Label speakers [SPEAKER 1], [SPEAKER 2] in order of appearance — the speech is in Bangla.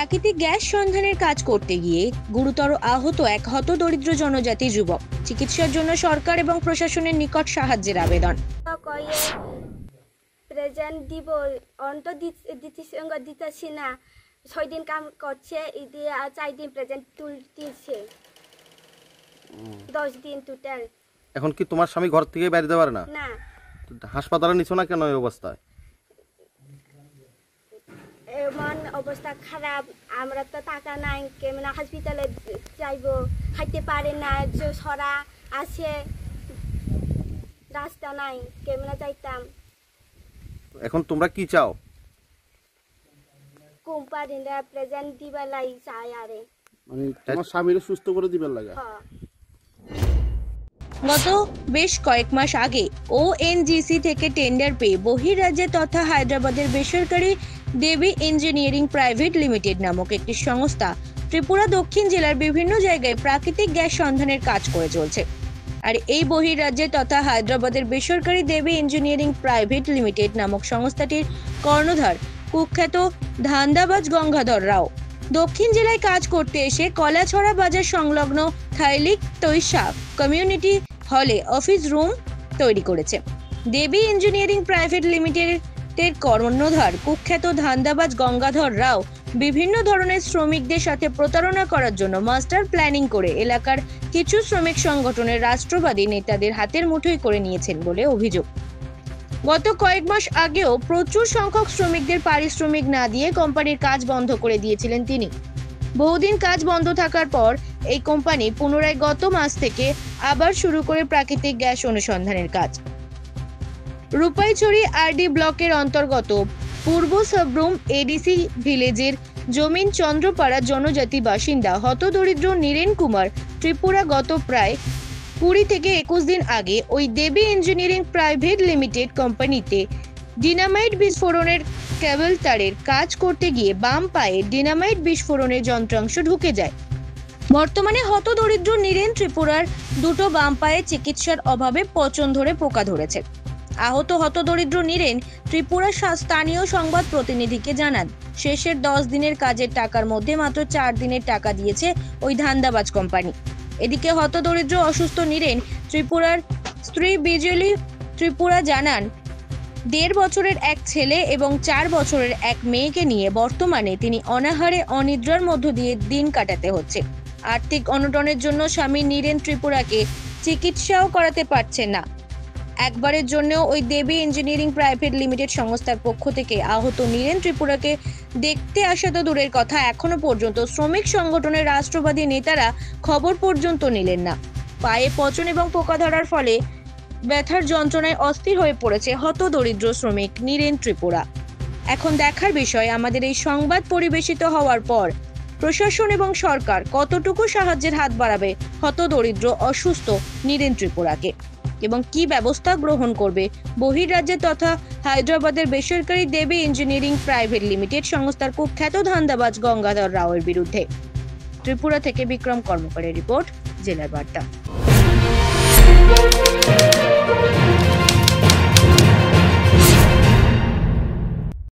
[SPEAKER 1] প্রাকৃতিক গ্যাস সন্ধানের কাজ করতে গিয়ে গুরুতর আহত এক হতদরিদ্র জনজাতি যুবক। চিকিৎসার জন্য সরকার এবং প্রশাসনের নিকট সাহায্যের আবেদন।
[SPEAKER 2] প্রেজেন্ট দিব অন্ত দিতেছি না, 6 দিন কাম করছে, 4 দিন প্রেজেন্ট তুলতেছে, 10 দিন টোটাল।
[SPEAKER 3] এখন কি তোমার স্বামী ঘর থেকে বাইরে যেতে পারে না?
[SPEAKER 2] না।
[SPEAKER 3] হাসপাতালে নিছো না কেন এই অবস্থায়?
[SPEAKER 2] এমন অবস্থা খারাপ, আমরা তো টাকা নাই, কেমন হসপিটালে যাইবো, খাইতে পারে না, যে সরা আছে, রাস্তা নাই, কেমন যাইতাম।
[SPEAKER 3] এখন তোমরা কি চাও?
[SPEAKER 2] কোম্পানিরা প্রেজেন্ট দিবার লাই চাই, আরে
[SPEAKER 4] মানে তোমার স্বামীরে সুস্থ করে দিবার লাগা।
[SPEAKER 1] গত বেশ কয়েক মাস আগে ওএনজিসি থেকে টেন্ডার পেয়ে বহির্রাজ্যে তথা হায়দ্রাবাদের বেসরকারি দেবী ইঞ্জিনিয়ারিং প্রাইভেট লিমিটেড নামক একটি সংস্থা ত্রিপুরা দক্ষিণ জেলার বিভিন্ন জায়গায় প্রাকৃতিক গ্যাস সন্ধানের কাজ করে চলছে। আর এই বহির্রাজ্যে তথা হায়দ্রাবাদের বেসরকারি দেবী ইঞ্জিনিয়ারিং প্রাইভেট লিমিটেড নামক সংস্থাটির কর্ণধার কুখ্যাত ধান্দাবাজ গঙ্গাধর রাও দক্ষিণ জেলায় কাজ করতে এসে কলাছড়া বাজার সংলগ্ন থাইলিক তৈশা কমিউনিটি হলে অফিস রুম তৈরি করেছে। দেবী ইঞ্জিনিয়ারিং প্রাইভেট লিমিটেডের কর্ণধার কুখ্যাত ধান্দাবাজ গঙ্গাধর রাও বিভিন্ন ধরনের শ্রমিকদের সাথে প্রতারণা করার জন্য মাস্টার প্ল্যানিং করে এলাকার কিছু শ্রমিক সংগঠনের রাষ্ট্রবাদী নেতাদের হাতের মুঠোয় করে নিয়েছেন বলে অভিযোগ। গত কয়েক মাস আগেও প্রচুর সংখ্যক শ্রমিকদের পারিশ্রমিক না দিয়ে কোম্পানির কাজ বন্ধ করে দিয়েছিলেন তিনি। বহুদিন কাজ বন্ধ থাকার পর এই কোম্পানি পুনরায় গত মাস থেকে আবার শুরু করে প্রাকৃতিক গ্যাস অনুসন্ধানের কাজ। রূপাইছড়ি আরডি ব্লকের অন্তর্গত পূর্ব সাবরুম এডিসি ভিলেজের জমিন চন্দ্রপাড়া জনজাতি বাসিন্দা হতদরিদ্র নীরেন কুমার ত্রিপুরা গত প্রায় 20 থেকে 21 দিন আগে ওই দেবী ইঞ্জিনিয়ারিং প্রাইভেট লিমিটেড কোম্পানিতে ডিনামাইট বিস্ফোরণের কেবল তারের কাজ করতে গিয়ে বাম পায়ে ডিনামাইট বিস্ফোরণের যন্ত্রাংশ ঢুকে যায়। বর্তমানে হতদরিদ্র নীরেন ত্রিপুরার দুটো বাম পায়ে চিকিৎসার অভাবে পচন ধরে পোকা ধরেছে। আহত হতদরিদ্র নীরেন ত্রিপুরা স্থানীয় সংবাদ প্রতিনিধিকে জানান, শেষের 10 দিনের কাজের টাকার মধ্যে মাত্র 4 দিনের টাকা দিয়েছে ওই ধান্দাবাজ কোম্পানি। এদিকে হতদরিদ্র অসুস্থ নীরেন ত্রিপুরার স্ত্রী বিজলি ত্রিপুরা জানান, 1.5 বছরের এক ছেলে এবং 4 বছরের এক মেয়েকে নিয়ে বর্তমানে তিনি অনাহারে অনিদ্রার মধ্য দিয়ে দিন কাটাতে হচ্ছে। আর্থিক অনটনের জন্য স্বামী নীরেন ত্রিপুরাকে চিকিৎসাও করাতে পারছেন না। একবারের জন্য ওই দেবী ইঞ্জিনিয়ারিং প্রাইভেট লিমিটেড সংস্থার পক্ষ থেকে আহত নীরেন ত্রিপুরাকে দেখতে আসা তো দূরের কথা, এখনো পর্যন্ত শ্রমিক সংগঠনের রাষ্ট্রবাদী নেতারা খবর পর্যন্ত নিলেন না। পায়ে পচন এবং পোকা ধরার ফলে ব্যথার যন্ত্রণায় অস্থির হয়ে পড়েছে হতদরিদ্র শ্রমিক নীরেন ত্রিপুরা। এখন দেখার বিষয়, আমাদের এই সংবাদ পরিবেশিত হওয়ার পর প্রশাসন এবং সরকার কতটুকু সাহায্যের হাত বাড়াবে হতদরিদ্র অসুস্থ নীরেন ত্রিপুরাকে, এবং কি ব্যবস্থা গ্রহণ করবে বহির্রাজ্যে তথা হায়দ্রাবাদের বেসরকারি দেবী ইঞ্জিনিয়ারিং প্রাইভেট লিমিটেড সংস্থার কুখ্যাত ধান্দাবাজ গঙ্গাধর রাওয়ের বিরুদ্ধে। ত্রিপুরা থেকে বিক্রম কর্মকারের রিপোর্ট, জেলার বার্তা।